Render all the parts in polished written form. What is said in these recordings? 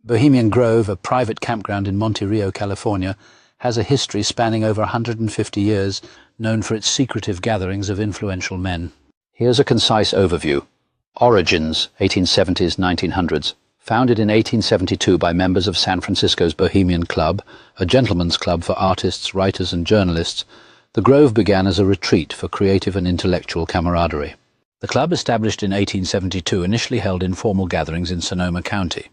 Bohemian Grove, a private campground in Monte Rio, California, has a history spanning over 150 years, known for its secretive gatherings of influential men. Here's a concise overview. Origins, 1870s-1900s. Founded in 1872 by members of San Francisco's Bohemian Club, a gentleman's club for artists, writers and journalists, the Grove began as a retreat for creative and intellectual camaraderie. The club, established in 1872, initially held informal gatherings in Sonoma County.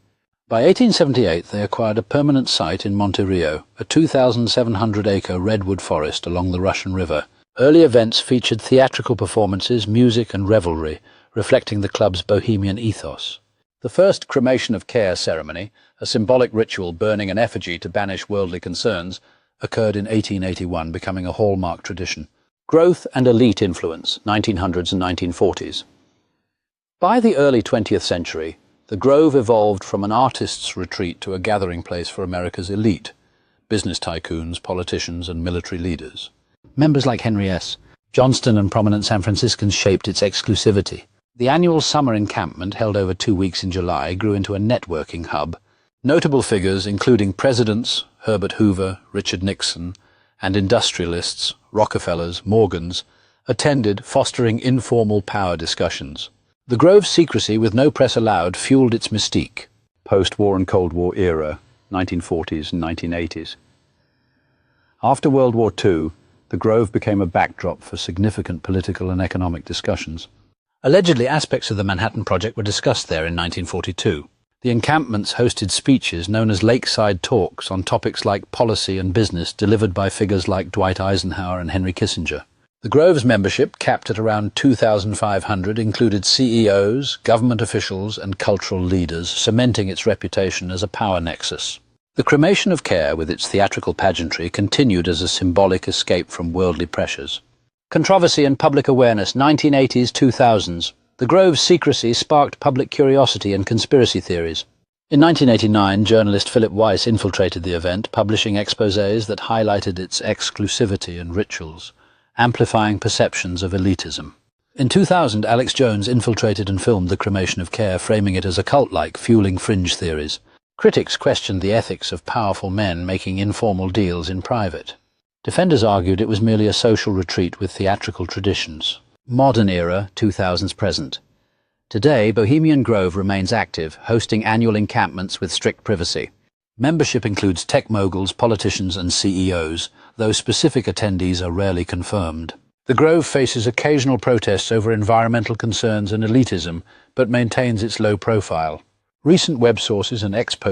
By 1878 they acquired a permanent site in Monte Rio, a 2,700-acre redwood forest along the Russian River. Early events featured theatrical performances, music and revelry, reflecting the club's bohemian ethos. The first cremation of care ceremony, a symbolic ritual burning an effigy to banish worldly concerns, occurred in 1881, becoming a hallmark tradition. Growth and elite influence, 1900s and 1940s. By the early 20th century, the Grove evolved from an artist's retreat to a gathering place for America's elite, business tycoons, politicians and military leaders. Members like Henry S. Johnston and prominent San Franciscans shaped its exclusivity. The annual summer encampment, held over 2 weeks in July, grew into a networking hub. Notable figures, including presidents Herbert Hoover, Richard Nixon, and industrialists, Rockefellers, Morgans, attended, fostering informal power discussions. The Grove's secrecy, with no press allowed, fueled its mystique. Post-war and Cold War era, 1940s and 1980s. After World War II, the Grove became a backdrop for significant political and economic discussions. Allegedly, aspects of the Manhattan Project were discussed there in 1942. The encampments hosted speeches known as lakeside talks on topics like policy and business, delivered by figures like Dwight Eisenhower and Henry Kissinger. The Grove's membership, capped at around 2,500, included CEOs, government officials and cultural leaders, cementing its reputation as a power nexus. The cremation of care, with its theatrical pageantry, continued as a symbolic escape from worldly pressures. Controversy and public awareness, 1980s-2000s. The Grove's secrecy sparked public curiosity and conspiracy theories. In 1989, journalist Philip Weiss infiltrated the event, publishing exposés that highlighted its exclusivity and rituals, amplifying perceptions of elitism. In 2000, Alex Jones infiltrated and filmed the cremation of care, framing it as a cult-like, fueling fringe theories. Critics questioned the ethics of powerful men making informal deals in private. Defenders argued it was merely a social retreat with theatrical traditions. Modern era, 2000s present. Today, Bohemian Grove remains active, hosting annual encampments with strict privacy. Membership includes tech moguls, politicians and CEOs, though specific attendees are rarely confirmed. The Grove faces occasional protests over environmental concerns and elitism, but maintains its low profile. Recent web sources and